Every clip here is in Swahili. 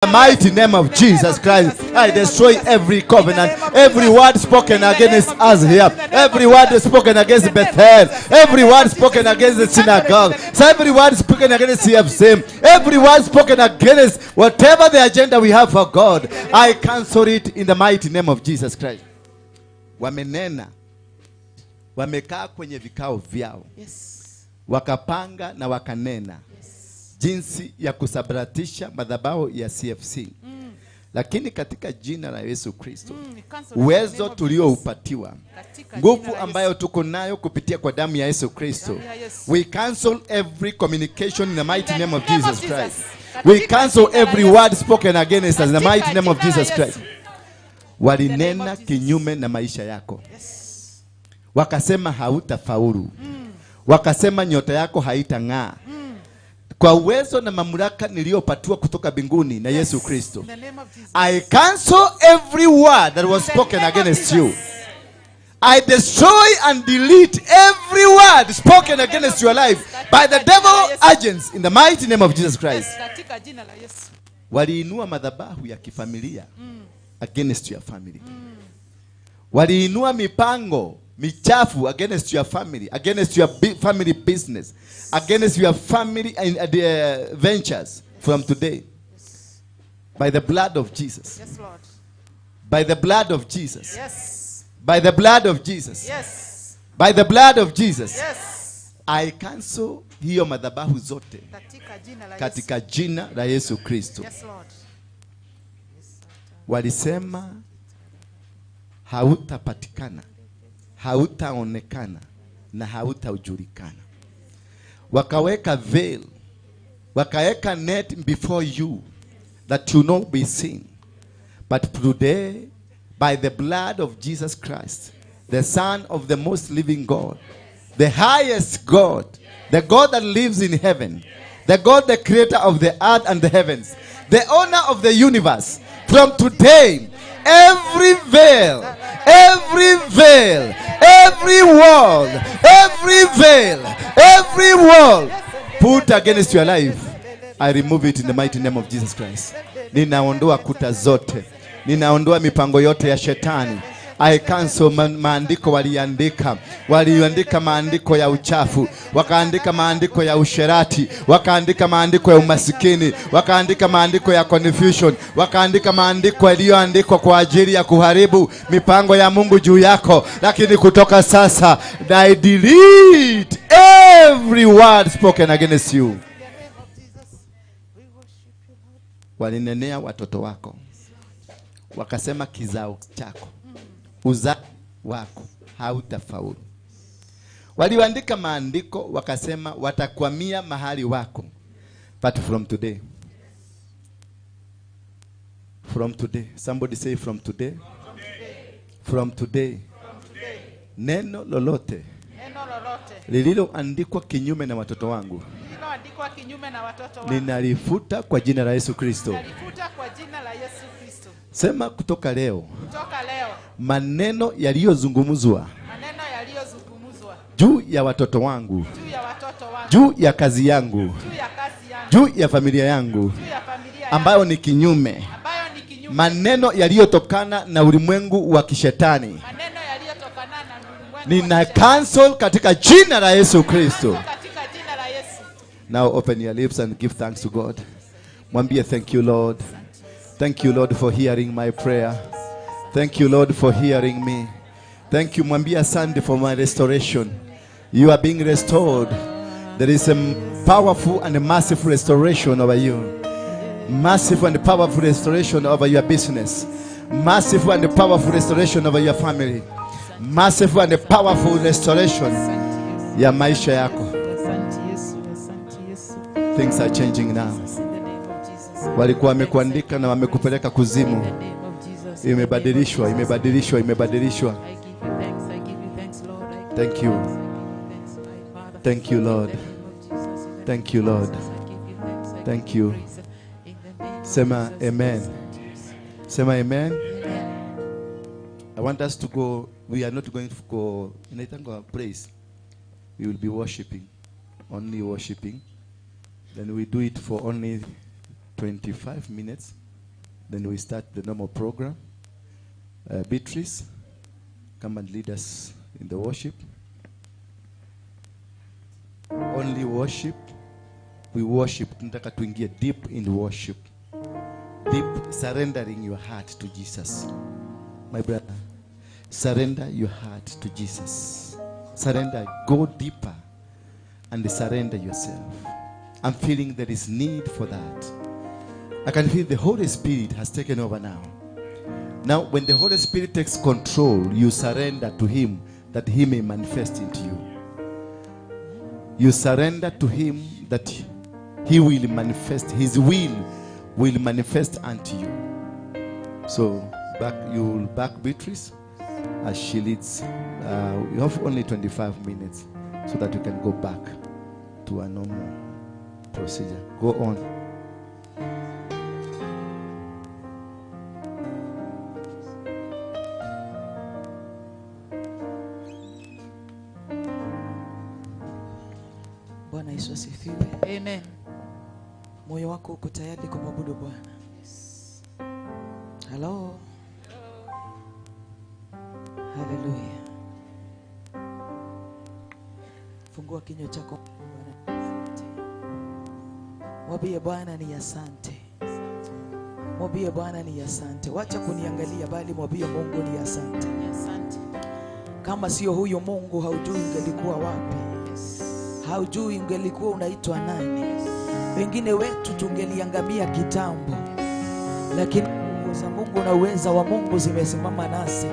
the mighty name of Jesus Christ, I destroy every covenant, every word spoken against us here, every word spoken against Bethel, every word spoken against the synagogue, every word spoken against CFC, every word spoken against whatever the agenda we have for God, I cancel it in the mighty name of Jesus Christ. Wamenena, wamekaa kwenye vikao vyao, wakapanga na wakanena jinsi ya kusabaratisha madhabahu ya CFC. Lakini katika jina la Yesu Kristo, uwezo tulioupatiwa, nguvu ambayo tuko nayo kupitia kwa damu ya Yesu Kristo, we cancel every communication in the mighty name of Jesus Christ. We cancel every word spoken against us in the mighty name of Jesus Christ. Walinena kinyume na maisha yako, wakasema hautafaulu, wakasema nyota yako haitang'aa. Kwa uwezo na mamlaka niliyopatiwa kutoka mbinguni na Yesu Kristo, I cancel every word that was spoken against you. I destroy and delete every word spoken against your life by the devil agents in the mighty name of Jesus Christ. Waliinua madhabahu ya kifamilia against your family. Waliinua mipango michafu against your family, against your family business, against your family and ventures from today. By the blood of Jesus. Yes, Lord. By the blood of Jesus. Yes. By the blood of Jesus. Yes. By the blood of Jesus. Yes. I cancel hiyo madhabahu zote katika jina la Yesu Kristo. Yes, Lord. Walisema hautapatikana, hautaonekana na hautaujulikana. Wakaweka veil, wakaweka net before you that you not be seen. But today, by the blood of Jesus Christ, the Son of the most living God, the highest God, the God that lives in heaven, the God, the creator of the earth and the heavens, the owner of the universe, from today, every veil, every veil, every wall, every veil, every wall put against your life, I remove it in the mighty name of Jesus Christ. Ninaondoa kuta zote, ninaondoa mipango yote ya shetani. I cancel maandiko waliandika maandiko ya uchafu, wakaandika maandiko ya usherati, wakaandika maandiko ya umasikini, wakaandika maandiko ya confusion, wakaandika maandiko yaliyoandikwa kwa ajili ya kuharibu mipango ya Mungu juu yako. Lakini kutoka sasa, I delete every word spoken against you. Walinenea watoto wako, wakasema kizao chako, uzao wako hautafaulu. Waliandika maandiko wakasema watakwamia mahali wako. But from today, somebody say from today, from today, neno lolote lililoandikwa kinyume na watoto wangu ninalifuta kwa jina la Yesu Kristo. Sema kutoka leo, maneno yaliyozungumzwa juu ya watoto wangu, juu ya kazi yangu, juu ya familia yangu, ambayo ni kinyume, maneno yaliyotokana na ulimwengu wa kishetani, nina cancel katika jina la Yesu Kristo. Now open your lips and give thanks to God. Mwambie, thank you Lord. Thank you Lord for hearing my prayer. Thank you Lord for hearing me. Thank you. Mwambie asante for my restoration. You are being restored. There is a powerful and a massive restoration over you. Massive and powerful restoration over your business. Massive and powerful restoration over your family. Massive and powerful restoration ya maisha yako. Things are changing now. Walikuwa wamekuandika na wamekupeleka kuzimu. Imebadilishwa. Thank you. Thank you Lord. Thank you Lord. Thank you. Sema amen. Sema amen. I want us to go. We are not going to go in a place. We will be worshiping. Only worshiping. Then we do it for only 25 minutes. Then we start the normal program. Beatrice, come and lead us in the worship. Only worship. We worship. Tunataka tuingie deep in worship. Deep, surrendering your heart to Jesus. My brother, surrender your heart to Jesus. Surrender, go deeper and surrender yourself. I'm feeling there is need for that. I can feel the Holy Spirit has taken over now. Now, when the Holy Spirit takes control, you surrender to Him that He may manifest into you. You surrender to Him that He will manifest. His will manifest unto you. So, you'll back Beatrice as she leads. You have only 25 minutes so that you can go back to a normal procedure. Go on. Bwana Yesu asifiwe. Amen. Moyo wako uko tayari kumwabudu Bwana? Hello. Hallelujah. Fungua kinywa chako. Mwambie Bwana ni asante. Mwambie Bwana ni asante. Wacha kuniangalia bali mwambie Mungu ni asante. Asante. Kama sio huyo Mungu haujui ungelikuwa wapi. Haujui ungelikuwa unaitwa nani. Wengine wetu tungeliangamia kitambo. Lakini nguvu za Mungu na uweza wa Mungu zimesimama nasi.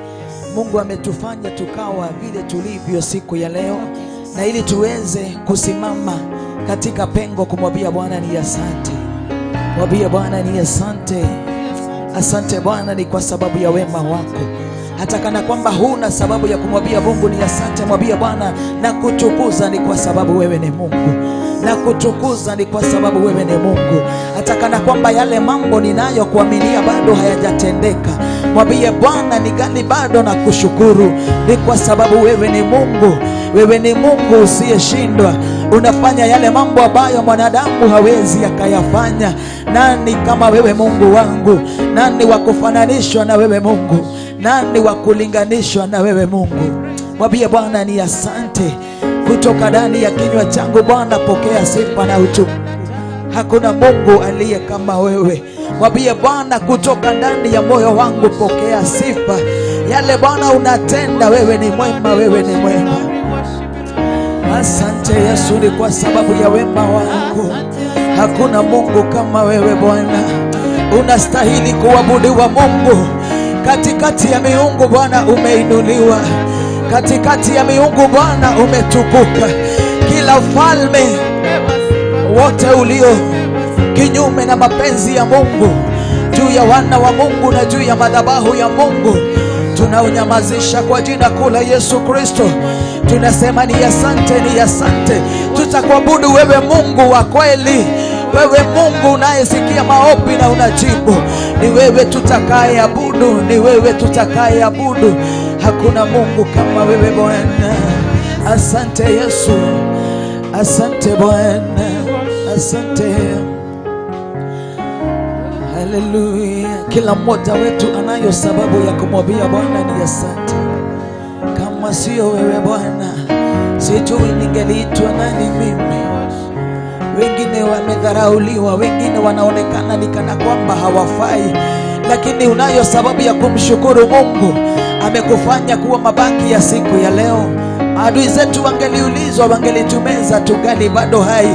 Mungu ametufanya tukawa vile tulivyo siku ya leo, na ili tuweze kusimama katika pengo kumwambia Bwana ni asante. Mwambie Bwana ni asante. Asante Bwana ni kwa sababu ya wema wako. Hata kana kwamba huna sababu ya kumwambia Mungu ni asante, mwambie Bwana na kutukuza ni kwa sababu wewe ni Mungu. Na kutukuza ni kwa sababu wewe ni Mungu. Hata kana kwamba yale mambo ninayo kuaminia bado hayajatendeka, mwambie Bwana ningali bado na kushukuru ni kwa sababu wewe ni Mungu. Wewe ni Mungu usiyeshindwa. Unafanya yale mambo ambayo mwanadamu hawezi akayafanya. Nani kama wewe Mungu wangu? Nani wa kufananishwa na wewe Mungu? Nani wa kulinganishwa na wewe Mungu? Mwambie Bwana ni asante. Kutoka ndani ya kinywa changu Bwana pokea sifa na utukufu. Hakuna Mungu aliye kama wewe. Mwambie Bwana kutoka ndani ya moyo wangu pokea sifa. Yale Bwana unatenda, wewe ni mwema, wewe ni mwema. Asante Yesu ni kwa sababu ya wema wako. Hakuna Mungu kama wewe Bwana. Unastahili kuabudiwa Mungu. Katikati ya miungu Bwana umeinuliwa. Katikati ya miungu Bwana umetukuka. Kila ufalme wote ulio kinyume na mapenzi ya Mungu juu ya wana wa Mungu na juu ya madhabahu ya Mungu tunaunyamazisha kwa jina kuu la Yesu Kristo. Tunasema ni asante, ni asante. Tutakuabudu wewe Mungu wa kweli. Wewe Mungu unayesikia maombi na unajibu. Ni wewe tutakayeabudu, ni wewe tutakayeabudu. Hakuna Mungu kama wewe Bwana. Asante Yesu. Asante Bwana. Asante. Hallelujah. Kila mmoja wetu anayo sababu ya kumwambia Bwana ni asante. Kama sio wewe Bwana, sijui ningeliitwa nani mimi. Wengine wamedharauliwa, wengine wanaonekana ni kana kwamba hawafai, lakini unayo sababu ya kumshukuru Mungu. Amekufanya kuwa mabaki ya siku ya leo. Adui zetu wangeliulizwa, wangelitumeza, tungali bado hai.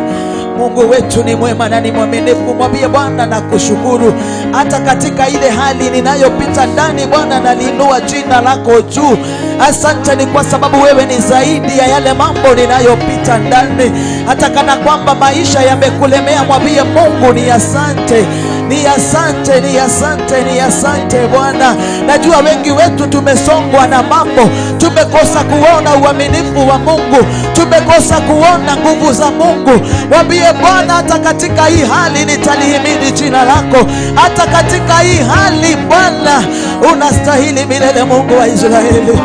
Mungu wetu ni mwema na ni mwaminifu. Mwambie Bwana na kushukuru. Hata katika ile hali ninayopita ndani Bwana naliinua jina lako juu. Asante ni kwa sababu wewe ni zaidi ya yale mambo ninayopita ndani. Hata kana kwamba maisha yamekulemea, mwambie Mungu ni asante. Ni asante, ni asante, ni asante Bwana. Najua wengi wetu tumesongwa na mambo. Tumekosa kuona uaminifu wa Mungu. Tumekosa kuona nguvu za Mungu. Mwambie Bwana hata katika hii hali nitalihimidi jina lako. Hata katika hii hali Bwana unastahili milele, Mungu wa Israeli.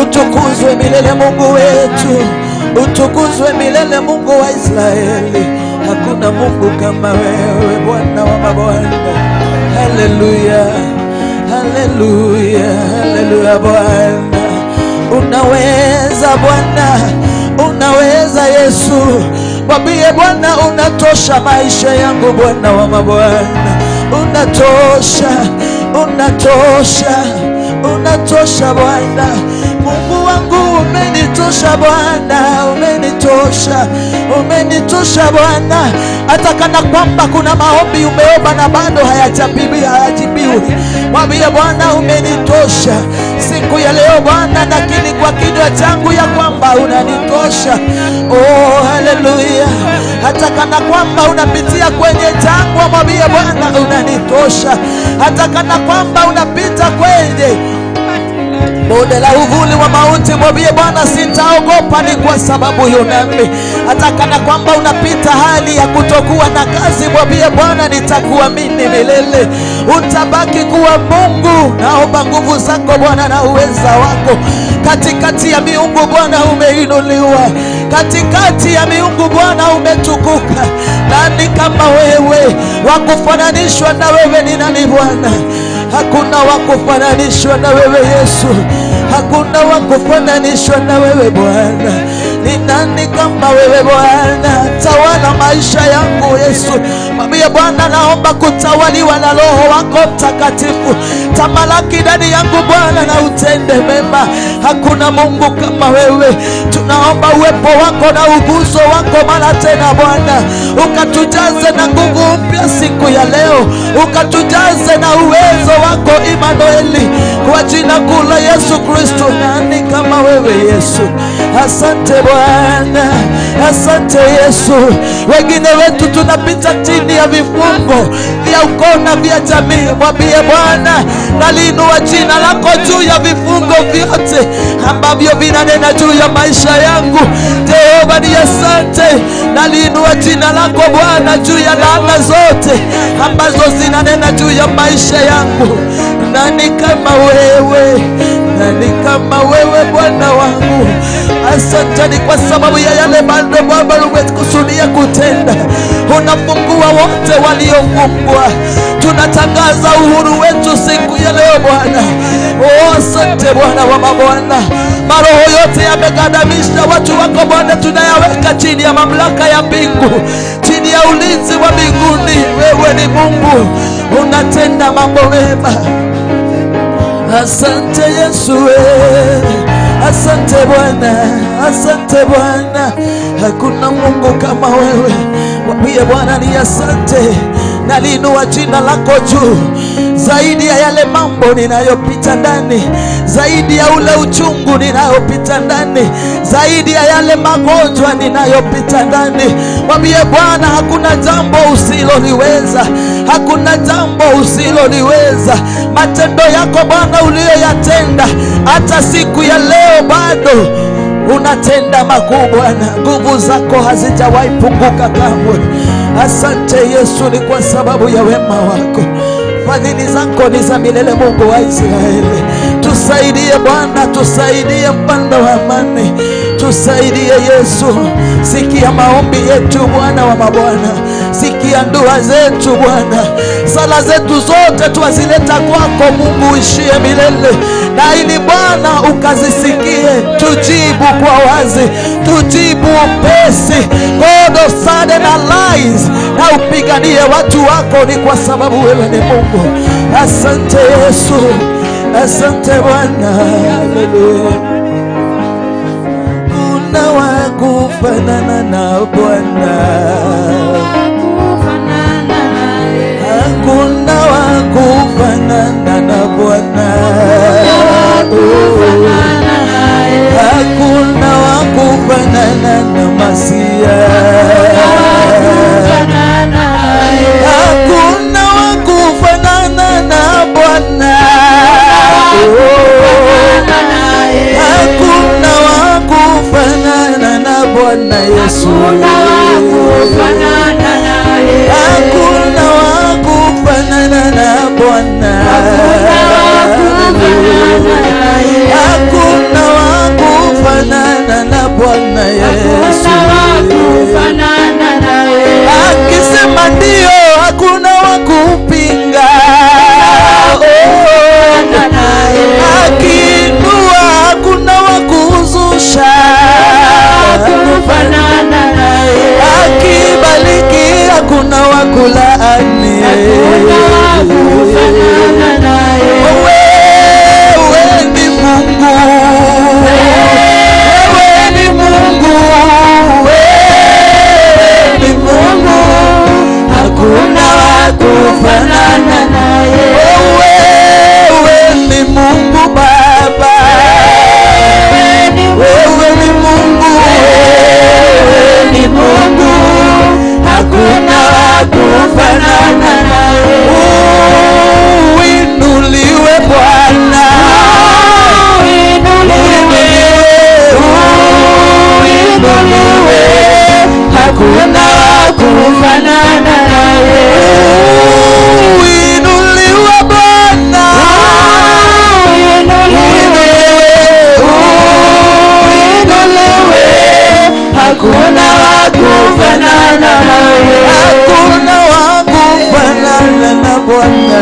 Utukuzwe milele Mungu wetu. Utukuzwe milele Mungu wa Israeli. Hakuna Mungu kama wewe Bwana wa mabwana. haleluya, haleluya, haleluya. Bwana unaweza, Bwana unaweza. Yesu mwambie Bwana unatosha maisha yangu, Bwana wa mabwana unatosha, unatosha, unatosha Bwana. Mungu wangu umenitosha Bwana, umenitosha, umenitosha Bwana. Hata kana kwamba kuna maombi umeomba na bado hayajibiwi, mwambie Bwana umenitosha siku ya leo Bwana, nakiri kwa kinywa changu ya kwamba unanitosha. Oh, haleluya. Hata kana kwamba unapitia kwenye jangwa, mwambie Bwana unanitosha. Hata kana kwamba unapita kwenye bonde la uvuli wa mauti, mwambie Bwana sitaogopa, ni kwa sababu yunami. Hata kana kwamba unapita hali ya kutokuwa na kazi, mwambie Bwana nitakuamini milele, utabaki kuwa Mungu. Naomba nguvu zako Bwana na uweza wako. Katikati ya miungu Bwana umeinuliwa, katikati ya miungu Bwana umetukuka. Nani kama wewe? Wakufananishwa na wewe ni nani Bwana? Hakuna wakufananishwa na wewe Yesu, hakuna wakufananishwa na wewe Bwana. Ni nani kama wewe Bwana? Tawala maisha yangu Yesu. Mwambie Bwana naomba kutawaliwa na Roho wako Mtakatifu. Tamalaki ndani yangu Bwana na utende mema. Hakuna Mungu kama wewe. Tunaomba uwepo wako na uguzo wako mara tena Bwana, ukatujaze na nguvu mpya siku ya leo, ukatujaze na uwezo wako Imanueli, kwa jina kuu la Yesu Kristo. Nani kama wewe Yesu? Asante Bwana, asante Yesu. Wengine wetu tunapita chini ya vifungo vya ukoo vya jamii, mwambie Bwana naliinua jina lako juu ya vifungo vyote ambavyo vinanena juu ya maisha yangu. Jehova ni asante, naliinua jina lako Bwana juu ya laana zote ambazo zinanena juu ya maisha yangu. Nani kama wewe? Nani kama wewe Bwana wangu? Asante ni kwa sababu ya yale mambo Baba umekusudia kutenda. Unafungua wote waliofungwa. Tunatangaza uhuru wetu siku ya leo Bwana. Oh, asante Bwana wa mabwana. Maroho yote yamegandamisha watu wako Bwana, tunayaweka chini ya mamlaka ya mbingu, chini ya ulinzi wa mbinguni. Wewe ni Mungu, unatenda mambo mema. Asante Yesu, asante Bwana, asante Bwana. Hakuna Mungu kama wewe. Mwambie Bwana ni asante, naliinua jina lako juu zaidi ya yale mambo ninayopita ndani, zaidi ya ule uchungu ninayopita ndani, zaidi ya yale magonjwa ninayopita ndani. Mwambie Bwana hakuna jambo usiloliweza, hakuna jambo usiloliweza. Matendo yako Bwana uliyoyatenda hata siku ya leo bado unatenda makuu Bwana. Nguvu zako hazijawahi punguka kamwe. Asante Yesu, ni kwa sababu ya wema wako. Fadhili zako ni za milele, Mungu wa Israeli. Tusaidie Bwana, tusaidie mpanda wa amani, tusaidie Yesu. Sikia maombi yetu Bwana wa mabwana, sikia dua zetu Bwana. Sala zetu zote tuwazileta kwako Mungu uishie milele, na ili Bwana ukazisikie. Tujibu kwa wazi, tujibu upesi, God of sudden lies, na upiganie watu wako. Ni kwa sababu wewe ni Mungu. Asante Yesu, asante Bwana. Haleluya. Kuna wakufanana na Bwana, hakuna wakufanana na Bwana, hakuna wakufanana na Masia, hakuna wakufanana na Bwana, hakuna wakufanana na Bwana Yesu, hakuna wakufanana na Bwana, hakuna wakufanana na Bwana Yesu. Akisema ndio, hakuna wakupinga.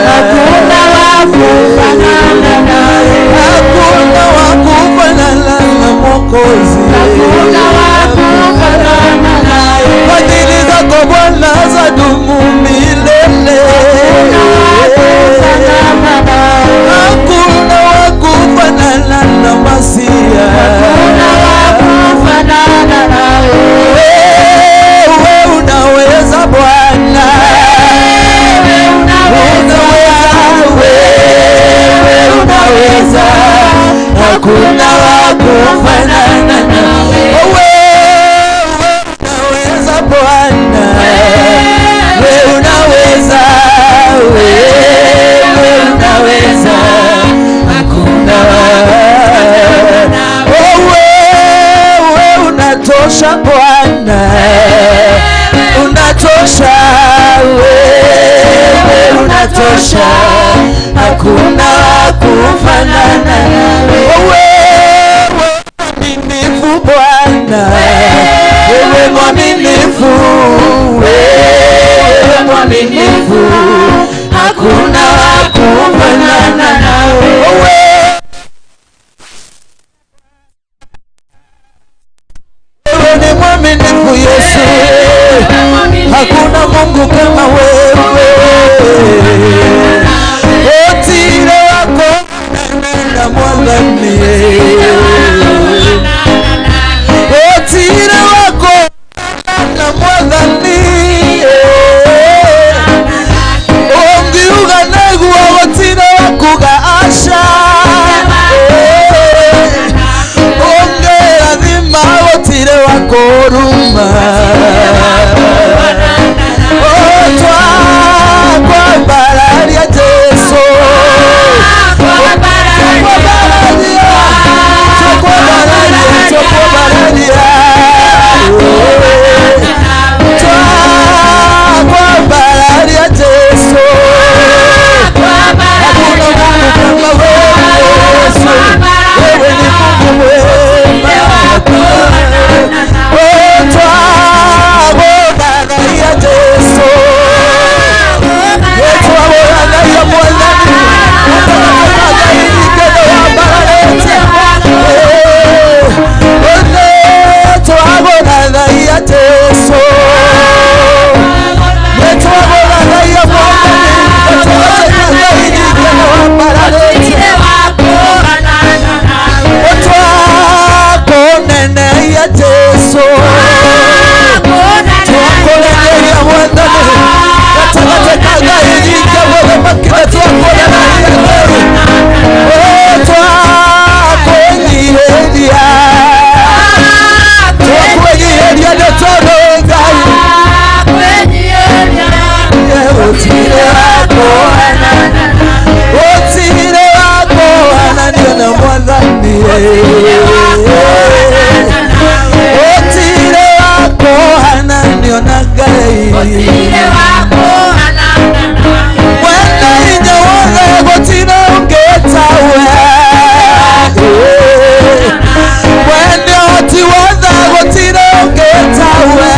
hakuna wakufanana nawe, hakuna wakufanana na Mwokozi, hakuna wakufanana nawe, fadhili zako Bwana zadumu milele, hakuna wakufanana na Masia, hakuna wakufanana nawe, wewe unaweza Bwana, wewe unaweza, hakuna wakufanana nawe, wewe unaweza Bwana, wewe unaweza, wewe unaweza, hakuna wewe unatosha Bwana, unatosha, wewe unatosha, hakuna kufanana nawe, wewe mwaminifu Bwana, wewe mwaminifu, wewe mwaminifu, hakuna kufanana nawe, wewe ni mwaminifu Yesu, hakuna Mungu kama wewe, otile wako na mwadhani, otile wako na mwadhani, ongiuga negua otile wako ga asha, ongera dhima otile wako ruma, otwa kwa barari ya Yesu, kwa barari ya Yesu, hakuna Mungu kama wewe Yesu, wewe ni Mungu mwema, otwa kwa barari ya Yesu, yetu abona ya mwandani, utakaga hili kendo wa barareti, yetu abona ya Yesu, yetu abona ya mwandani, utakaga hili kendo wa barareti, otwa konene ya Yesu, twakonene ya mwandani, utakaga hili kendo wa makina twakonene ya Yesu, otwa konyiheria, twakonyiheria netono ngai, otile wako ananio na mwadhani, otile wako ananio na gai, wenda inye wothe gotile ungetawe, wenda oti wothe gotile ungetawe,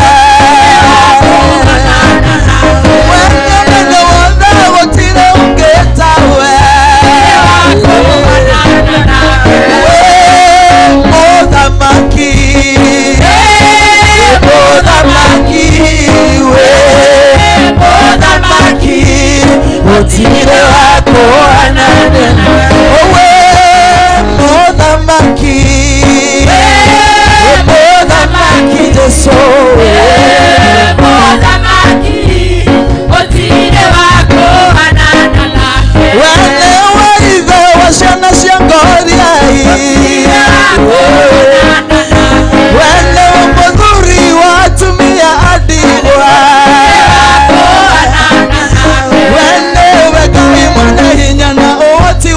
wenda wothe gotile ungetawe, muthamaki, muthamaki, muthamaki, otile wako ananena, muthamaki, muthamaki Yesu, wene waithe wa ciana cia ngoriai, wene muthuri wa atumia andigwa, wene we Ngai mwene hinya na ũhoti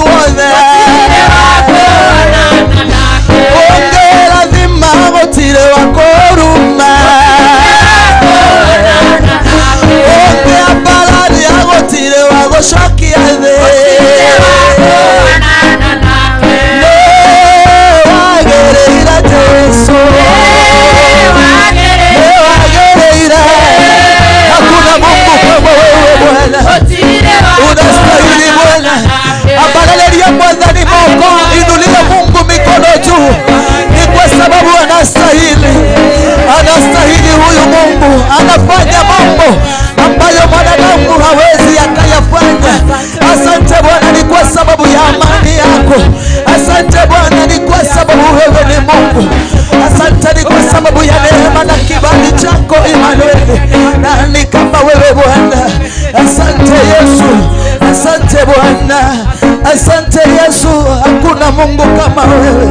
Bwana. Asante Yesu, hakuna Mungu kama wewe.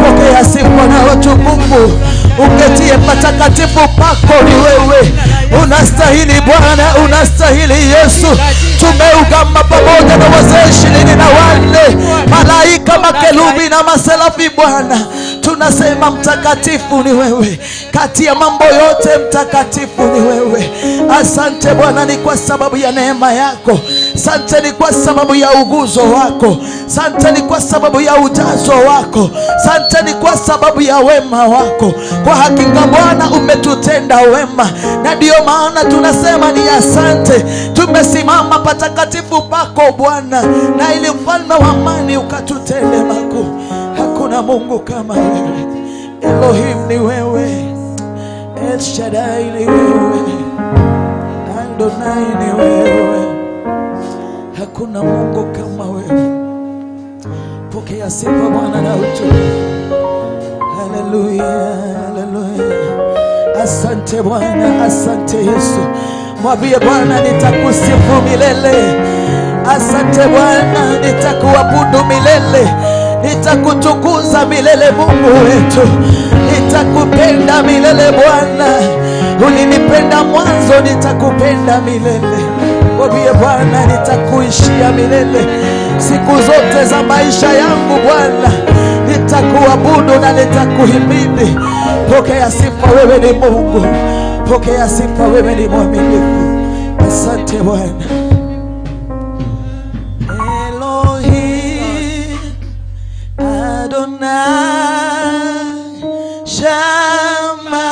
Pokea sifa na utukufu. Uketie patakatifu pako ni wewe. Unastahili Bwana, unastahili Yesu. Tumeugama pamoja na wazee 24, malaika, makerubi na maserafi Bwana. Tunasema mtakatifu ni wewe. Kati ya mambo yote mtakatifu ni wewe. Asante Bwana, ni kwa sababu ya neema yako. Asante ni kwa sababu ya uguzo wako. Asante ni kwa sababu ya ujazo wako. Asante ni kwa sababu ya wema wako. Kwa hakika Bwana umetutenda wema, na ndio maana tunasema ni asante. Tumesimama patakatifu pako Bwana, na ili mfalme wa amani ukatutende makuu. Hakuna Mungu kama wewe. Elohim ni wewe, El Shaddai ni wewe, Adonai ni wewe. Hakuna Mungu kama wewe. Pokea sifa Bwana na utukufu. Haleluya, haleluya. Asante Bwana, asante Yesu. Mwambie Bwana, nitakusifu milele. Asante Bwana, nitakuabudu milele. Nitakutukuza milele Mungu wetu. Nitakupenda milele Bwana. Ulinipenda mwanzo, nitakupenda milele. Mwambie Bwana, nitakuishia milele. Siku zote za maisha yangu Bwana, nitakuabudu na nitakuhimidi. Pokea sifa, wewe ni Mungu. Pokea sifa, wewe ni mwaminifu. Asante Bwana. Elohim, Adonai, Shama,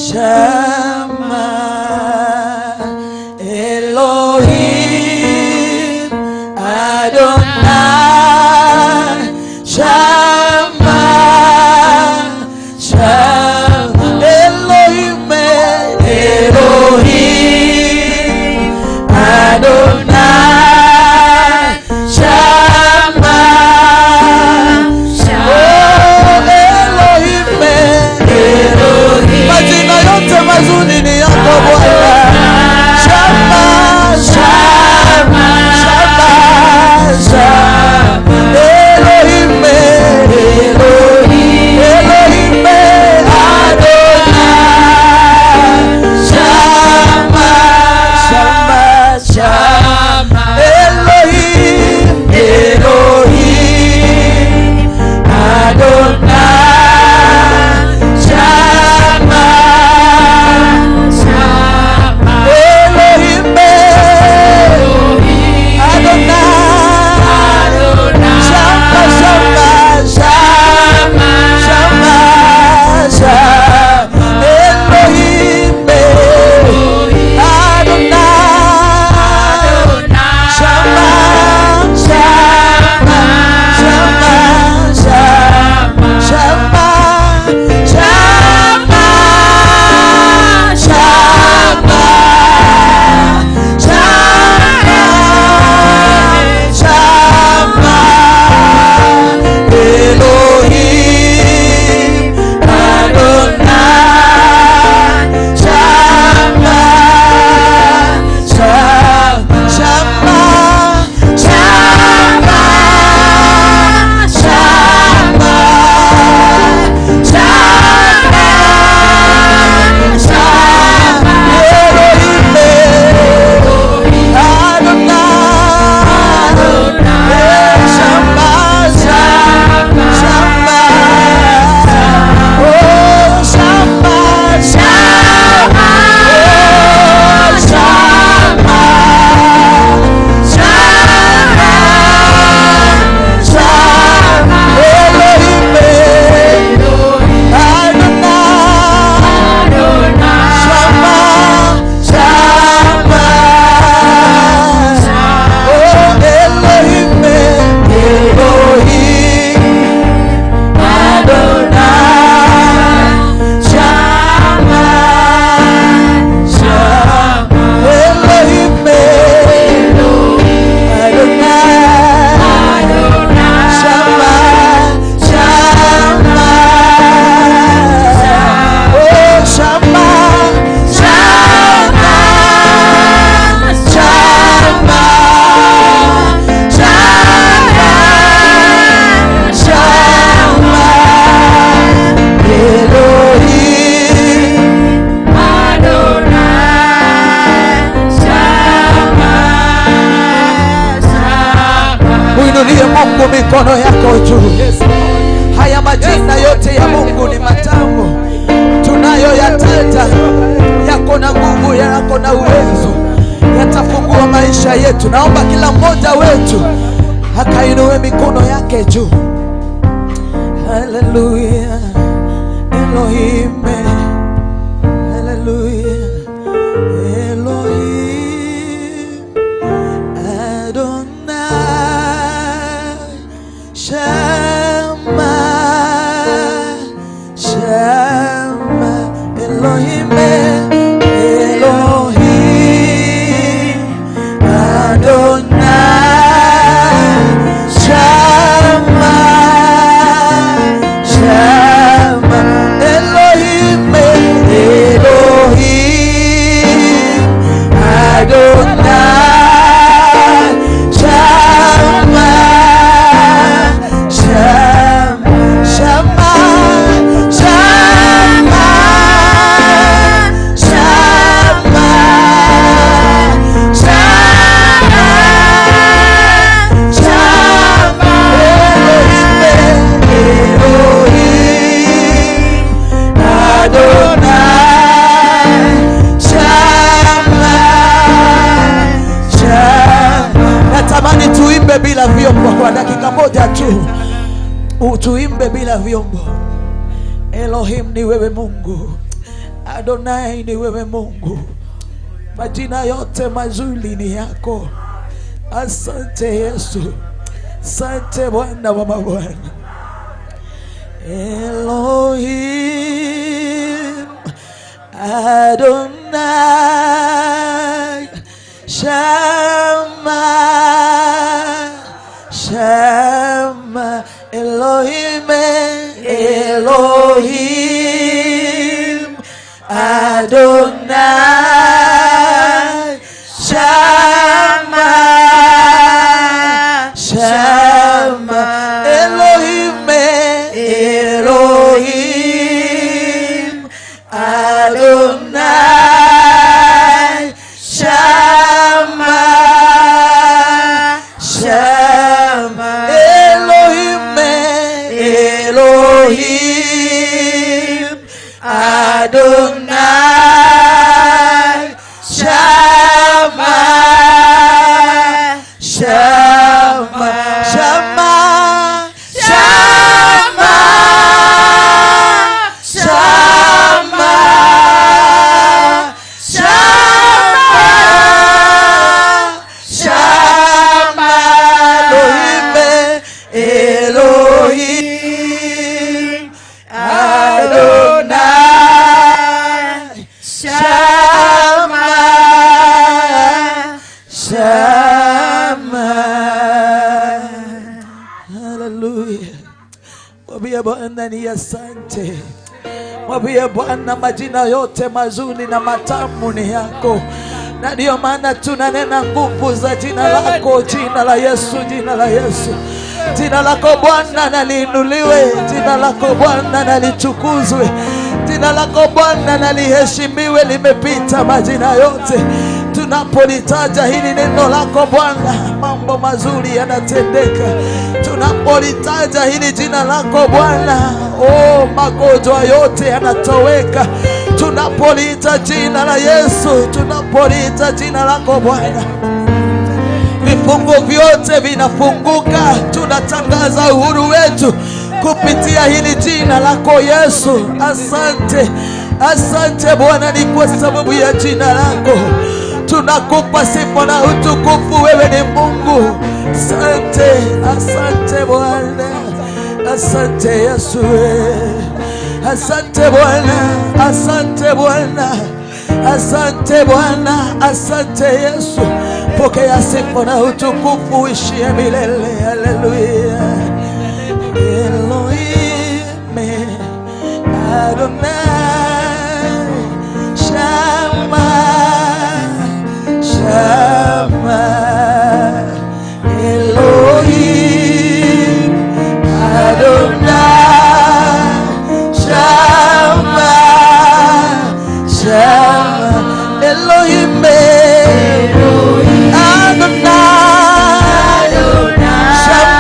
Shama. Elohim, Adonai, Shama, Shama. Elohim, Elohim, Inulie Mungu mikono yako juu. Haya majina yote ya Mungu ni matamu, tunayoyataja yako na nguvu, yako na uwezo, yatafungua maisha yetu. Naomba kila mmoja wetu akainue mikono yake juu. Hallelujah, Elohim, hallelujah, Elohim, Adonai, Shama, Shama, Elohim, Elohim, Adonai, Shama, Shama, Elohim, Elohim, Adonai, Shama, Shama, Shama, Shama, Shama, Shama, Shama, Elohim, Adonai, Shama, Shama. Natamani tuimbe bila vyombo kwa dakika moja tu. Tuimbe bila vyombo. Elohim ni wewe Mungu, Adonai ni wewe Mungu, majina yote mazuri ni yako. Asante Yesu, asante Bwana wa mabwana. Elohim, Adonai, Shama, Shama, Elohim, Elohim, Adonai, Shama, Shama, Elohim, Elohim, Adonai, Shama, Shama, Elohim, Elohim, Adonai, Shama, Shama, Shama, Shama, Shama, Shama, Shama, Elohim, Elohim, Adonai, Shama, Shama. Hallelujah. Mwambie Bwana ni asante. Mwambie Bwana majina yote mazuri na matamu ni yako, na ndio maana tunanena nguvu za jina lako, jina la Yesu, jina la Yesu. Jina lako Bwana na liinuliwe, jina lako Bwana na litukuzwe, jina lako Bwana na liheshimiwe, limepita majina yote. Tunapolitaja hili neno lako Bwana, mambo mazuri yanatendeka. Tunapolitaja hili jina lako Bwana, magonjwa yote yanatoweka. Tunapolita jina la Yesu, tunapolita jina lako Bwana, vifungo vyote vinafunguka. Tunatangaza uhuru wetu kupitia hili jina lako Yesu. Asante, asante Bwana, ni kwa sababu ya jina lako tunakupa sifa na utukufu. Wewe ni Mungu. Asante, asante Bwana, asante Yesu, asante Bwana, asante Bwana, asante Bwana, asante Yesu. Pokea sifa na utukufu, uishie milele. Haleluya. Elohim, Adonai, Shama, Shama, Elohim, Adonai, Shama, Shama, Elohim, Adonai, Shama.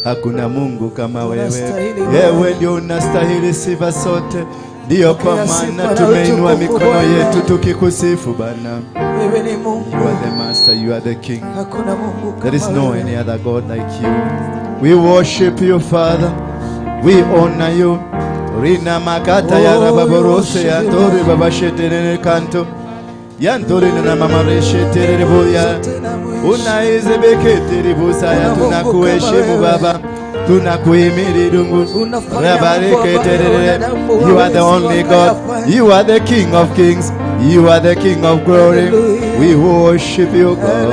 Hakuna Mungu kama wewe. Wewe ndio unastahili sifa zote. Ndio kwa maana tumeinua mikono yetu tukikusifu Bwana. You are the master, you are the king. There is no any other God like you. We worship you, Father. We honor you. Rina makata ya rababorose ya ndori babashetere kanto. Ya ndori na mama reshetere boya. Unaize bekete busa ya tunakuheshimu Baba. Tunakuhimidi Mungu. You are the only God. You are the King of kings. You are the King of glory. We worship you, God.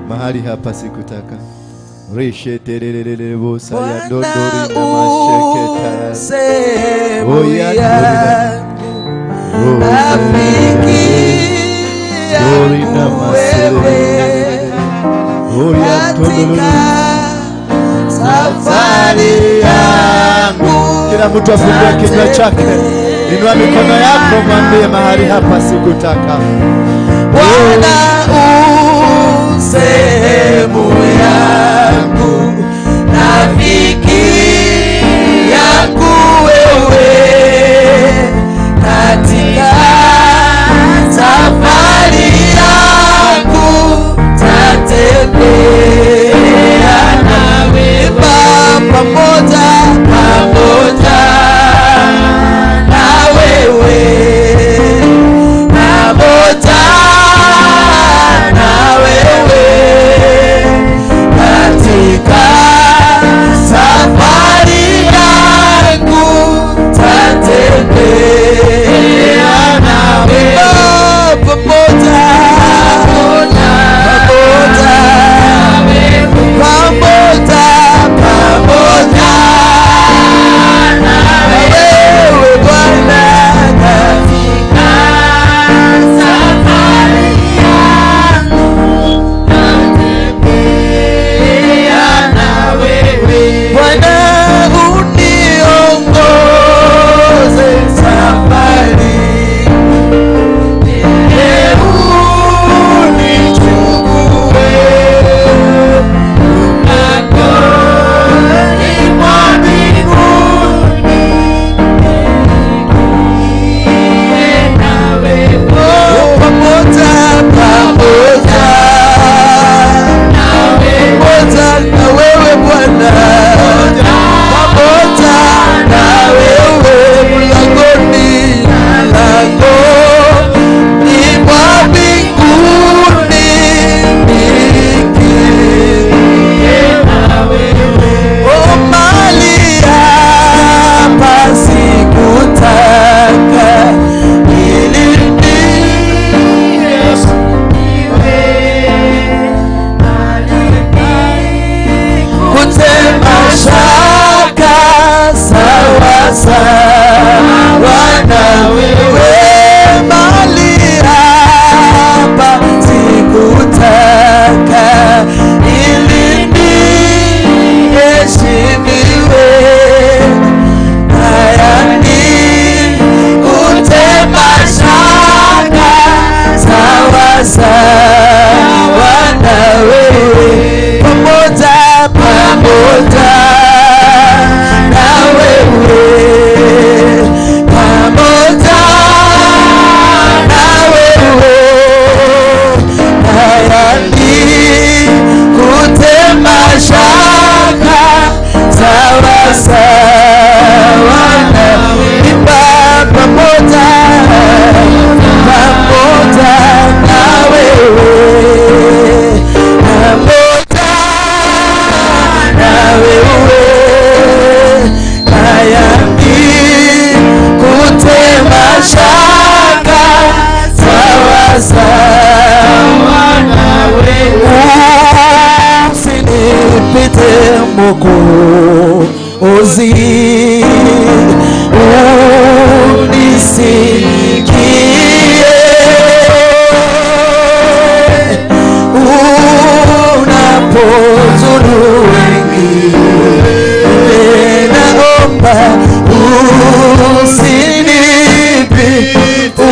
Mahali hapa sikutaka. Reshetere busa ya ndori na masheketa. Safari yangu. Kila mtu afungue kinywa chake. Inua mikono yako mwambie mahali hapa sikutaka. Bwana sehemu yangu, rafiki yangu wewe, katika safari yangu tatembea nawe pamoja na wewe, pamoja na wewe, katika safari yangu tatembea nawe pamoja Mwokozi unisikie, unapozuru wengine, naomba usinipite.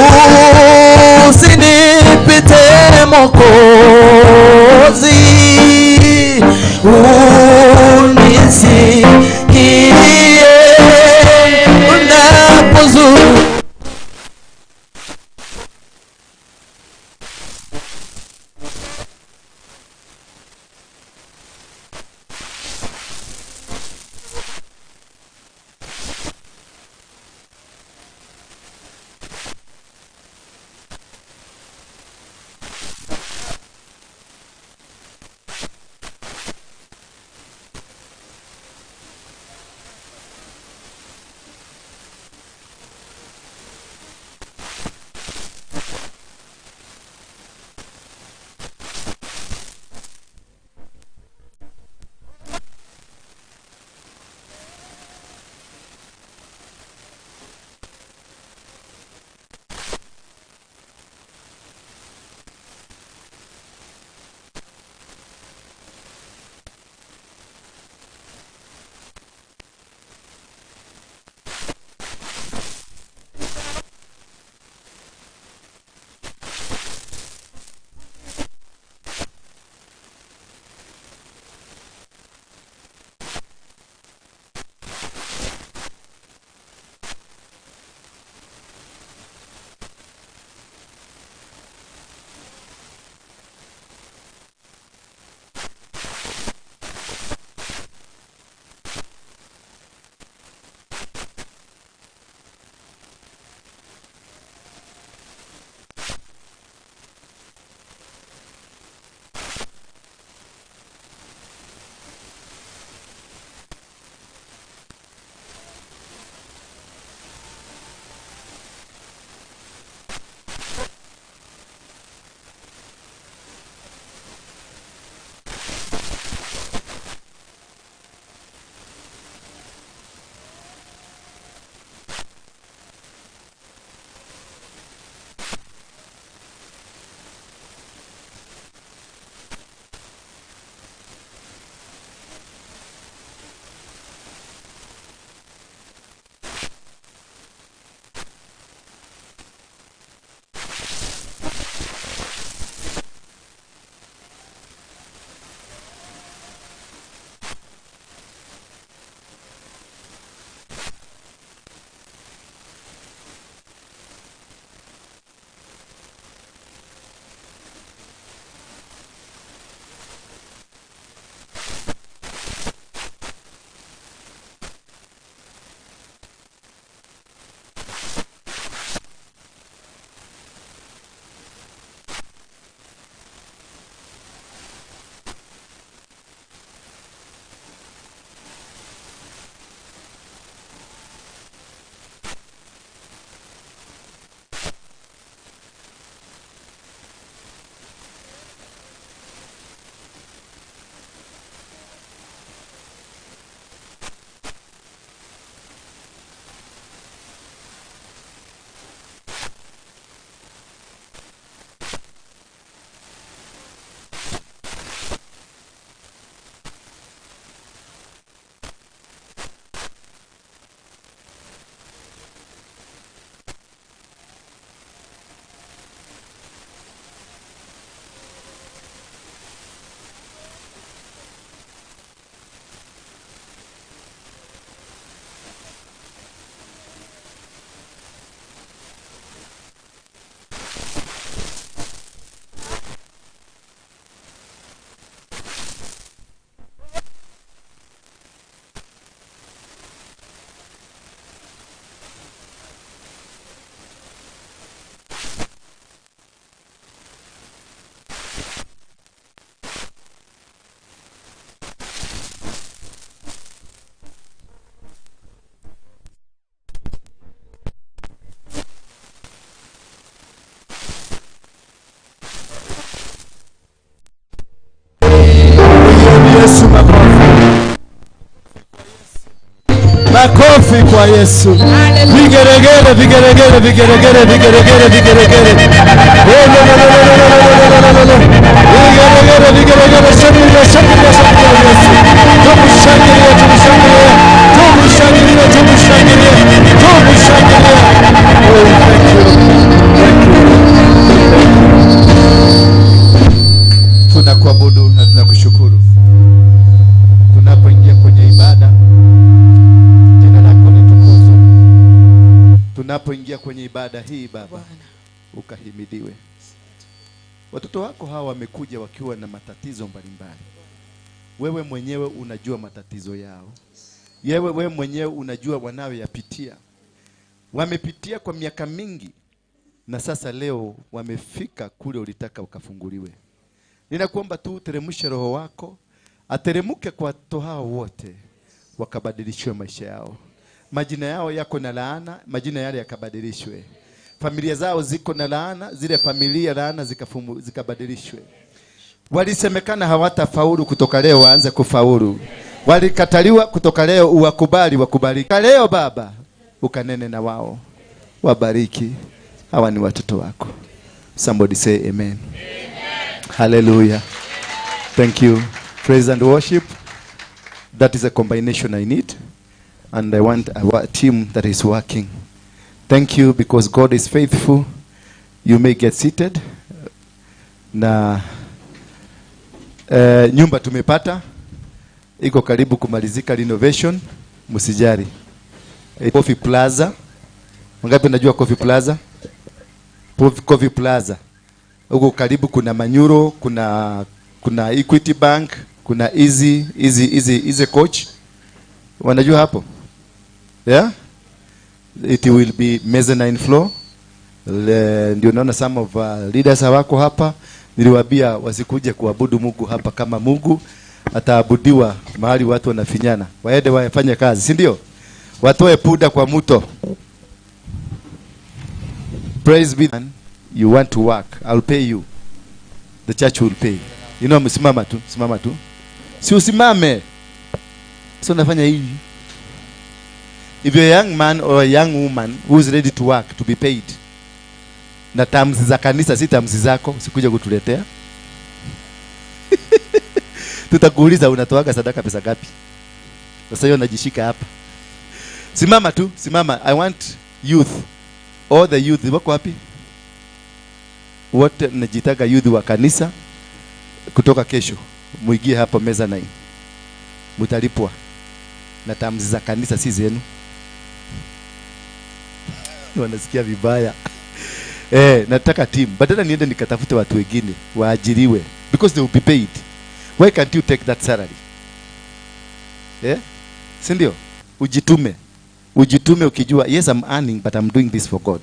Yesu makofi. Makofi kwa Yesu. Vigeregere, vigeregere, vigeregere, vigeregere, vigeregere. Vigeregere, vigeregere, shangilia, shangilia, shangilia Yesu. Tumushangilia, tumushangilia. Tumushangilia, tumushangilia. Tumushangilia. Oh, thank you. Thank you. Tunakuabudu na tunakushukuru. Tunapoingia kwenye ibada, tunapoingia kwenye ibada hii Baba, ukahimidiwe. Watoto wako hawa wamekuja wakiwa na matatizo mbalimbali. Wewe mwenyewe unajua matatizo yao. Wewe mwenyewe unajua wanayoyapitia. Wamepitia kwa miaka mingi, na sasa leo wamefika kule ulitaka ukafunguliwe. Ninakuomba tu teremsha roho wako, ateremuke kwa watoto hao wote, wakabadilishwe maisha yao. Majina yao yako na laana, majina yale yakabadilishwe. Familia zao ziko na laana, zile familia laana zikabadilishwe. Walisemekana hawatafaulu, kutoka leo waanze kufaulu. Walikataliwa, kutoka leo uwakubali, wakubaliki. Leo Baba, ukanene na wao, wabariki. Hawa ni watoto wako. Somebody say amen. Amen. Hallelujah. Thank you. Praise and worship. That is a combination I need. And I want a team that is working. Thank you, because God is faithful. You may get seated. Na nyumba tumepata, iko karibu kumalizika renovation, msijari. Coffee Plaza. Wangapi najua Coffee Plaza? Coffee Plaza. Huko karibu kuna Manyuro, kuna Equity Bank, kuna Easy Coach. Wanajua hapo? Yeah? It will be mezzanine floor. Ndio naona some of leaders wako hapa. Niliwaambia wasikuje kuabudu Mungu hapa kama Mungu ataabudiwa mahali watu wanafinyana. Waende wafanye kazi, si ndio? Watoe puda kwa mto. Praise be. You want to work, I'll pay you. The church will pay. You know, msimama tu. Si usimame. So nafanya hivi. If you're a young man or a young woman who is ready to work, to be paid, na tamzi za kanisa si tamzi zako, usikuja kutuletea. Tutakuuliza unatoaga sadaka pesa gapi. Sasa hiyo najishika hapa. Simama tu, simama. I want youth. All the youth wako wapi? Wote najitaga youth wa kanisa. Kutoka kesho muigie hapa meza 9. Mutalipwa na tamzi za kanisa si zenu. Wanasikia vibaya. Nataka team. Badala niende nikatafute watu wengine waajiriwe, because they will be paid. Why can't you take that salary? Si ndio? Ujitume ukijua, yes I'm earning but I'm doing this for God.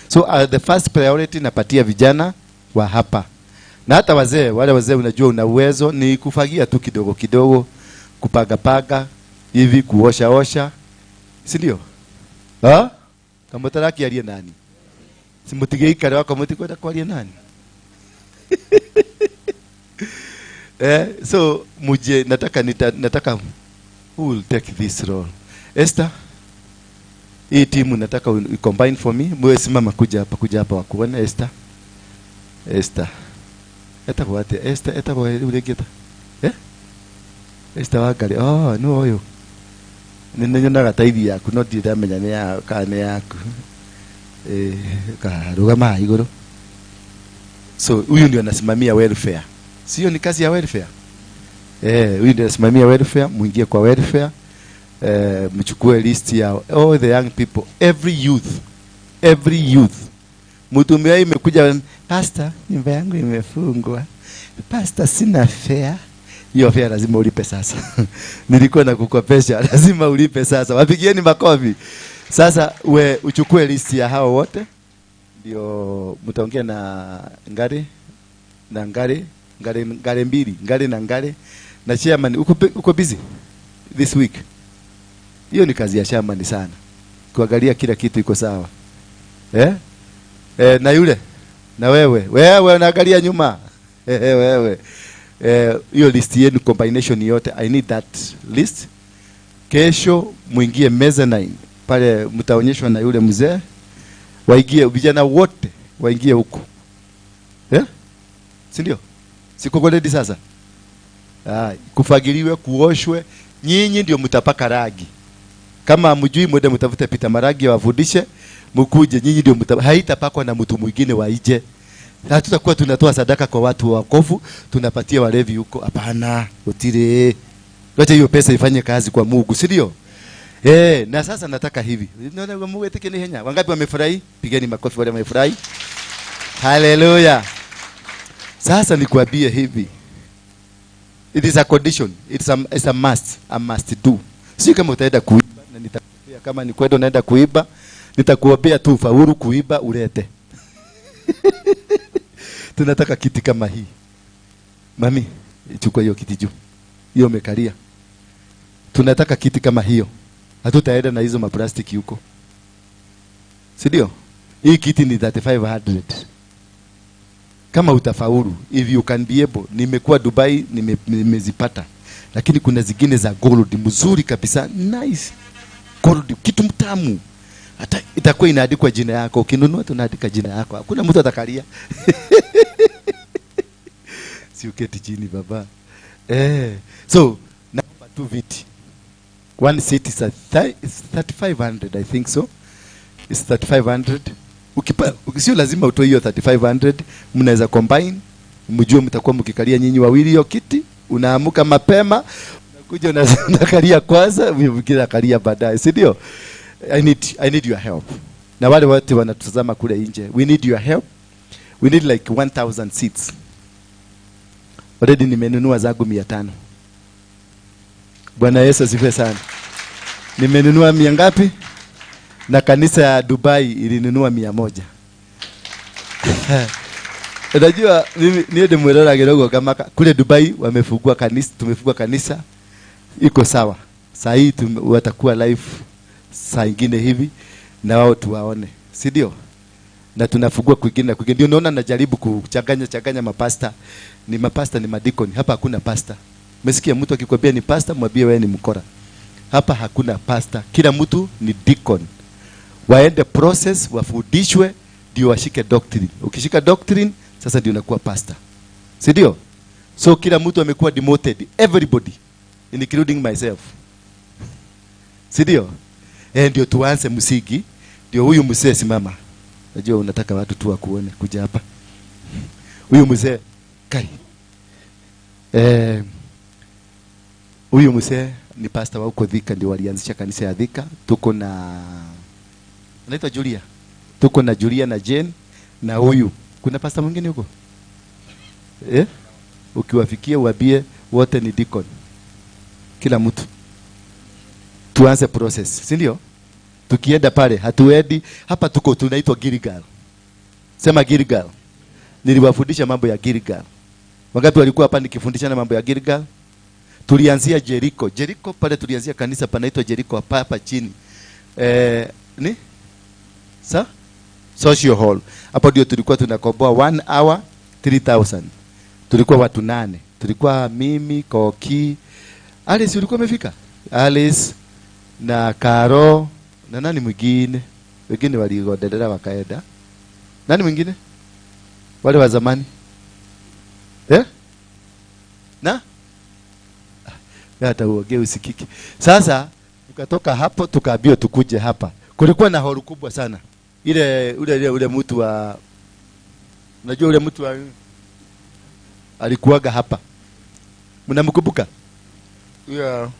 So the first priority napatia vijana wa hapa. Na hata wazee, wale wazee unajua una uwezo ni kufagia tu kidogo kidogo, kupaga hivi, kuosha. Si ndio? Kama taraki aliye nani? Simutige kare wako muti kwenda kwa aliye nani? So muje nataka who will take this role? Esther, hii timu nataka combine for me. Mwe simama kuja hapa wakuona Esther. Eta kwa ate Esther kwa ulegeta. Esther wakale. No oyo. Ninyo gataidi yaku no ndamenya ni ya kane yaku. Karugama igoro. So huyu ndio anasimamia welfare. Sio ni kazi ya welfare. Huyu ndio anasimamia welfare, muingie kwa welfare. Mchukue list ya all the young people, every youth. Mtumia imekuja, pastor nyumba yangu imefungwa. Pastor sina fare. Hiyo fare lazima ulipe sasa. Nilikuwa nakukopesha, lazima ulipe sasa. Wapigieni makofi. Sasa we uchukue list ya hao wote. Ndio mtaongea na Ngare mbili, Ngare na chairman. Uko busy this week? Hiyo ni kazi ya chairman sana, kuangalia kila kitu iko sawa. Na yule na wewe unaangalia nyuma. Wewe hiyo list yenu combination yote, I need that list. Kesho muingie mezzanine pale, mtaonyeshwa na yule mzee, waingie vijana wote waingie huko, si ndio? Siko ready sasa. Kufagiliwe, kuoshwe, nyinyi ndio mtapaka rangi. Kama mjui mwende mtafute pita maragi wafundishe, mkuje nyinyi ndio haitapakwa na mtu mwingine waije. Hatutakuwa tunatoa sadaka kwa watu wakofu, tunapatia walevi huko. Hapana, utire. Wacha hiyo pesa ifanye kazi kwa Mungu, si ndio? Na sasa nataka hivi. Naona Mungu etekeni henya. Wangapi wamefurahi? Pigeni makofi wale wamefurahi. Hallelujah. Sasa nikuambie hivi. It is a condition. It's a must. A must do. Si kama utaenda kuiba na nitakuambia kama ni kwenda unaenda kuiba, nitakuambia tu faulu kuiba ulete. Tunataka kiti kama hii. Mami, chukua hiyo kiti juu. Hiyo umekalia. Tunataka kiti kama hiyo. Hatutaenda na hizo maplastiki huko. Si ndio? Hii kiti ni 3500. Kama utafaulu, if you can be able. Nimekuwa Dubai, nimezipata. Lakini kuna zingine za gold mzuri kabisa, nice. Gold kitu mtamu. Hata itakuwa inaandikwa jina yako. Ukinunua tunaandika jina yako. Hakuna mtu atakalia. Si uketi chini baba. So, naomba tu viti. One seat is 3500, I think so. It's 3500. Sio lazima utoe hiyo 3500, mnaweza combine, mjue mtakuwa mkikalia nyinyi wawili hiyo kiti, unaamuka mapema, unakuja unakalia kwanza, mwingine akalia baadaye, si ndio? I need your help. Na wale wote wanatazama kule nje, we need your help. We need like 1000 seats. Already nimenunua zangu 500. Bwana Yesu asifiwe sana. Nimenunua 100 ngapi? Na kanisa ya Dubai ilinunua 100. Unajua mimi niende mwelera kidogo kama kule Dubai wamefungua kanisa, tumefungua kanisa iko sawa. Saa hii watakuwa live saa nyingine hivi na wao tuwaone. Si ndio? Na tunafungua kwingine. Ndio unaona najaribu kuchanganya mapasta. Ni mapasta ni madikoni. Hapa hakuna pasta. Umesikia mtu akikwambia ni pasta, mwambie wewe ni mkora. Hapa hakuna pasta. Kila mtu ni deacon. Waende process, wafundishwe, ndio washike doctrine. Ukishika doctrine, sasa ndio unakuwa pastor. Si ndio? So kila mtu amekuwa demoted, everybody, including myself. Si ndio? Ndio tuanze msingi, ndio huyu mzee simama. Najua unataka watu tu wakuone, kuja hapa. Huyu mzee kai. Huyu mzee ni pastor wa huko Thika, ndio walianzisha kanisa ya Thika. Tuko na anaitwa Julia. Tuko na Julia na Jane na huyu. Kuna pastor mwingine huko? Ukiwafikia uambie wote ni deacon. Kila mtu. Tuanze process, si ndio? Tukienda pale hatuendi hapa, tuko tunaitwa Gilgal. Sema Gilgal. Niliwafundisha mambo ya Gilgal. Wangapi walikuwa hapa nikifundishana mambo ya Gilgal? Tulianzia Jericho. Jericho pale tulianzia kanisa panaitwa Jericho hapa chini. Ni? Social hall. Hapo ndio tulikuwa tunakomboa 1 hour 3000. Tulikuwa watu 8. Tulikuwa mimi, Koki, Alice ulikuwa umefika? Alice na Karo na nani mwingine? Wengine waligodelea wakaenda. Nani mwingine? Wale wa zamani. Na? Hata uongee usikiki. Sasa tukatoka hapo tukaambiwa tukuje hapa. Kulikuwa na hall kubwa sana. Ule mtu wa unajua ule mtu wa alikuwaga hapa. Mnamkumbuka? Yeah.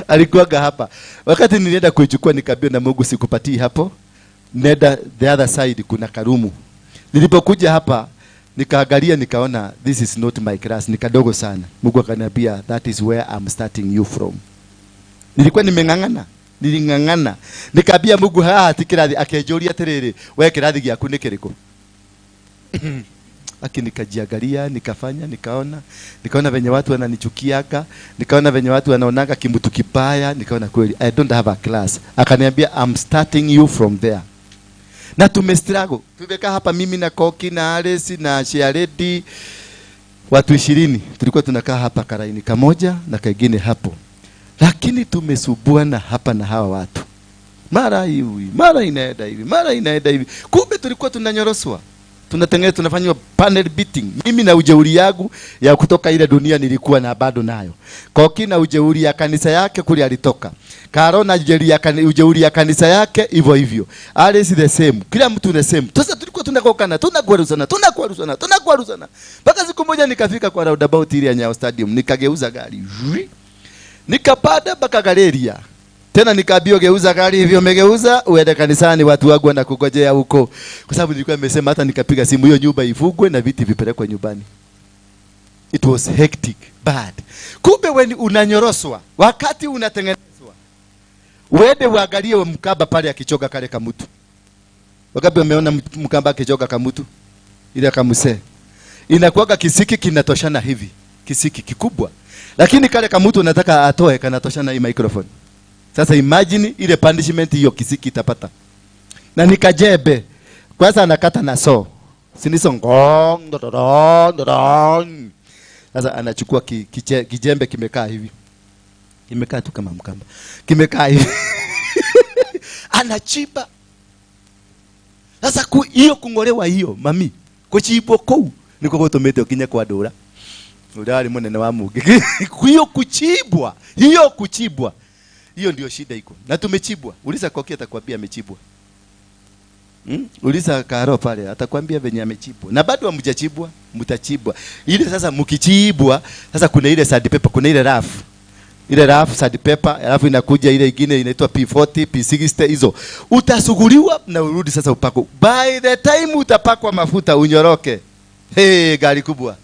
Alikuwaga hapa. Wakati nilienda kuichukua nikaambiwa na Mungu sikupatii hapo. Nenda the other side kuna karumu. Nilipokuja hapa nikaangalia nikaona this is not my class, ni kadogo sana. Mungu akaniambia that is where I'm starting you from. Nilikuwa nilingangana. Nikaambia Mungu tikirathi akejoria terere wewe kirathi giaku ni kiriko. Nikajiangalia, nikafanya, nikaona venye watu wananichukiaka, nikaona venye watu wanaonanga kimutu kibaya, nikaona kweli I don't have a class. Akaniambia I'm starting you from there. Na tumestruggle. Tumekaa hapa mimi na Koki na Alice na Shiaredi, watu 20 tulikuwa tunakaa hapa karaini kamoja na kengine hapo. Lakini tumesubuana hapa na hawa watu. Mara hivi, mara inaenda hivi, mara inaenda hivi. Kumbe tulikuwa tunanyoroswa. Tunatengeneza, tunafanywa panel beating. Mimi na ujeuri yangu ya kutoka ile dunia nilikuwa na bado nayo. Koki na ujeuri ya kanisa yake kule alitoka. Karo na ujeuri ya kanisa yake hivyo hivyo. Alice the same. Kila mtu the same. Sasa tulikuwa tunakokana, tunakwaruzana. Mpaka siku moja nikafika kwa roundabout ile ya Nyayo Stadium, nikageuza gari. Nikapanda mpaka galeria. Tena nikaambiwa geuza gari, hivyo umegeuza uende kanisani, watu wangu wanakungojea huko. Kwa sababu nilikuwa nimesema hata nikapiga simu hiyo nyumba ifugwe na viti vipelekwe nyumbani. It was hectic, bad. Kumbe when unanyoroswa, wakati unatengenezwa, uende uangalie mkamba pale akichoga kale kamutu. Wakati umeona mkamba akichoga kamutu, ile kamuse, inakuwaga kisiki kinatoshana hivi, kisiki kikubwa. Lakini kale kamutu unataka atoe kanatoshana hii microphone. Sasa imagine ile punishment hiyo kisiki itapata. Na nikajebe. Kwanza anakata na so. Siniso ngong dodon. Sasa anachukua kijembe kimekaa hivi. Kimekaa tu kama mkamba. Kimekaa hivi. Anachipa. Sasa hiyo kungolewa hiyo mami. Kuchipo kou niko gotomete okinya kwa dora. Udari munene wa Mungu. Hiyo kuchibwa. Hiyo ndio shida iko. Na tumechibwa. Uliza Koki atakwambia amechibwa. Uliza Karo pale atakwambia venye amechibwa. Na bado hamjachibwa, mtachibwa. Ile sasa mkichibwa, sasa kuna ile sandpaper, kuna ile rough. Ile rough sandpaper, alafu inakuja ile nyingine inaitwa P40, P60 hizo. Utasuguliwa na urudi sasa upako. By the time utapakwa mafuta unyoroke. Gari kubwa.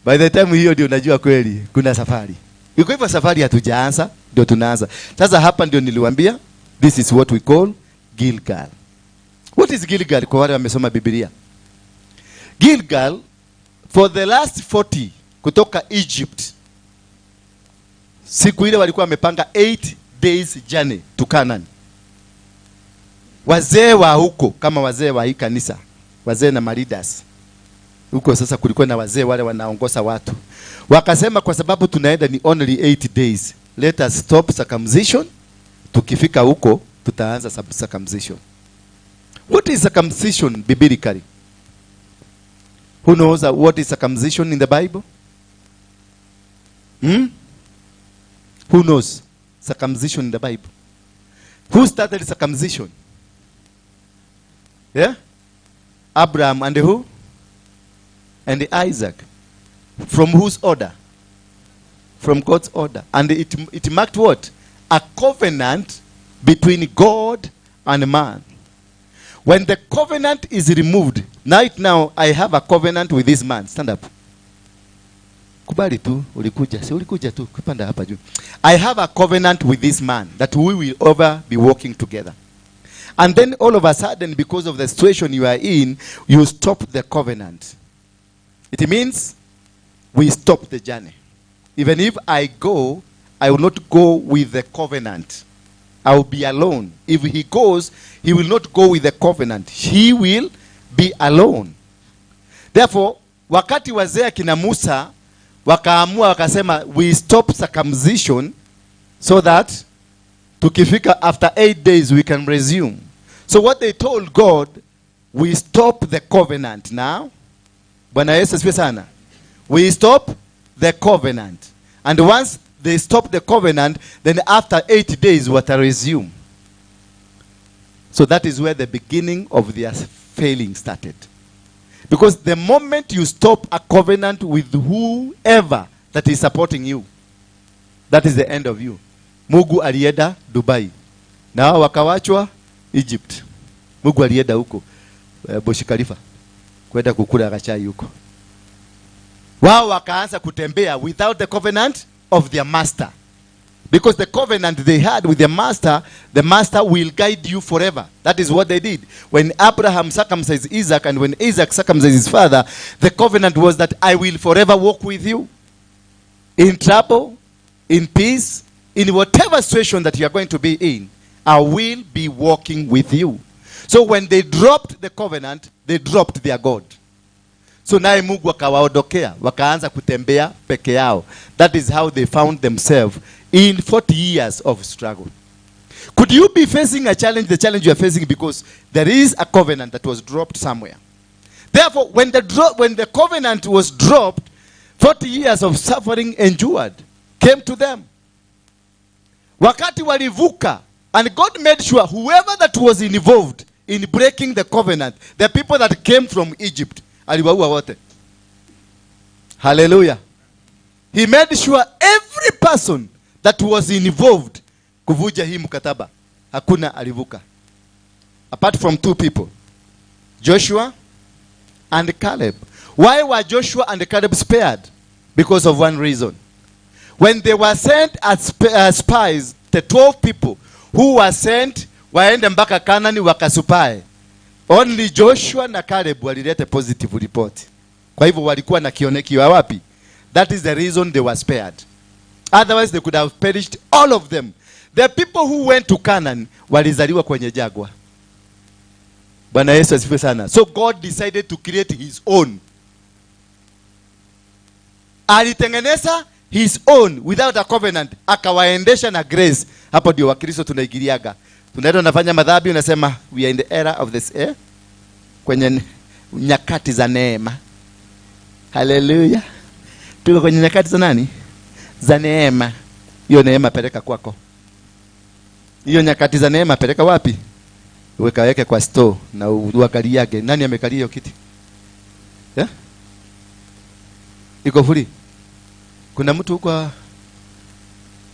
By the time hiyo ndio unajua kweli kuna safari. Iko hivyo safari hatujaanza, ndio tunaanza. Sasa hapa ndio niliwaambia, this is what we call Gilgal. What is Gilgal kwa wale wamesoma Biblia? Gilgal, for the last 40 kutoka Egypt, siku ile walikuwa wamepanga 8 days journey to Canaan. Wazee wa huko, kama wazee wa hii kanisa, wazee na maridas huko, sasa kulikuwa na wazee wale wanaongoza watu. Wakasema kwa sababu tunaenda ni only 8 days, let us stop circumcision. Tukifika huko tutaanza circumcision. What is circumcision biblically? Who knows what is circumcision in the Bible? Who knows circumcision in the Bible? Who started circumcision? Yeah? Abraham and who? And Isaac. From whose order? From God's order. And it marked what? A covenant between God and man. When the covenant is removed, now I have a covenant with this man. Stand up. Kubali tu, ulikuja. Si ulikuja tu, kupanda hapa juu. I have a covenant with this man that we will ever be walking together. And then all of a sudden, because of the situation you are in, you stop the covenant. It means we stop the journey. Even if I go, I will not go with the covenant. I will be alone. If he goes, he will not go with the covenant. He will be alone. Therefore, wakati wazee kina Musa wakaamua wakasema we stop circumcision so that tukifika after 8 days we can resume. So what they told God, we stop the covenant now. Bwana Yesu asifiwe sana. We stop the covenant. And once they stop the covenant, then after 8 days what I resume. So that is where the beginning of their failing started. Because the moment you stop a covenant with whoever that is supporting you, that is the end of you. Mungu alienda Dubai. Na wakawachwa Egypt. Mungu alienda huko Burj Khalifa kwenda kukula kachai huko. Wao wakaanza kutembea without the covenant of their master. Because the covenant they had with their master, the master will guide you forever. That is what they did. When Abraham circumcised Isaac and when Isaac circumcised his father, the covenant was that I will forever walk with you. In trouble, in peace, in whatever situation that you are going to be in, I will be walking with you. So when they dropped the covenant, they dropped their God. So naye Mungu akawaondokea, wakaanza kutembea peke yao. That is how they found themselves in 40 years of struggle. Could you be facing a challenge, the challenge you are facing, because there is a covenant that was dropped somewhere? Therefore, when the covenant was dropped, 40 years of suffering endured came to them. Wakati walivuka, and God made sure whoever that was involved in breaking the covenant, the people that came from Egypt, aliwaua wote. Hallelujah. He made sure every person that was involved kuvuja hii mkataba, hakuna alivuka. Apart from two people, Joshua and Caleb. Why were Joshua and Caleb spared? Because of one reason. When they were sent as spies, the 12 people who were sent waende mpaka Canaan wakasupae, only Joshua na Caleb walileta positive report. Kwa hivyo walikuwa na kionekio wapi? That is the reason they were spared. Otherwise they could have perished, all of them. The people who went to Canaan walizaliwa kwenye jagwa. Bwana Yesu asifiwe sana. So God decided to create his own. Alitengeneza his own without a covenant, akawaendesha na grace. Hapo ndio Wakristo tunaigiliaga. Tunaenda nafanya madhambi, unasema we are in the era of this kwenye nyakati za neema. Hallelujah. Tuko kwenye nyakati za nani? Za neema. Hiyo neema peleka kwako. Hiyo nyakati za neema peleka wapi? Weke kwa store na uangaliage nani amekalia hiyo kiti. Yeah? Iko free. Kuna mtu huko,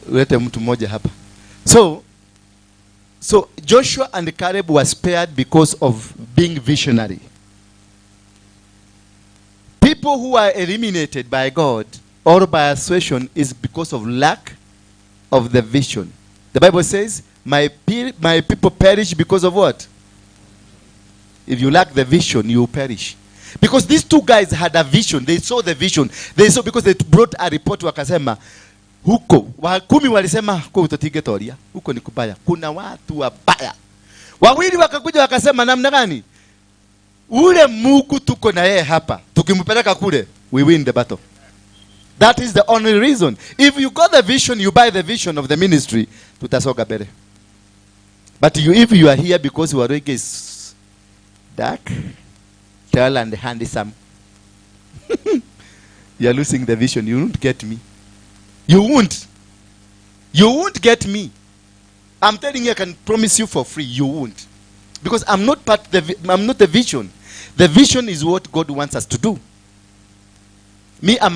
ulete mtu mmoja hapa. So Joshua and Caleb were spared because of being visionary. People who are eliminated by God or by assumption is because of lack of the vision. The Bible says, my people perish because of what? If you lack the vision, you will perish. Because these two guys had a vision. They saw the vision. They saw, because they brought a report, wakasema, huko, wakumi walisema, kutotigetoria, huko ni kubaya. Kuna watu wabaya. Wawili wakakuja wakasema, namna gani? Ule Mungu tuko na yeye hapa. Tukimpeleka kule, we win the battle. That is the only reason. If you got the vision, you buy the vision of the ministry, tutasoga bere. But if you are here because Waruinge is dark, tall and handsome, you are losing the vision. You won't get me. You won't. You won't get me. I'm telling you, I can promise you for free, you won't. Because I'm not the vision. The vision is what God wants us to do. Me, I'm a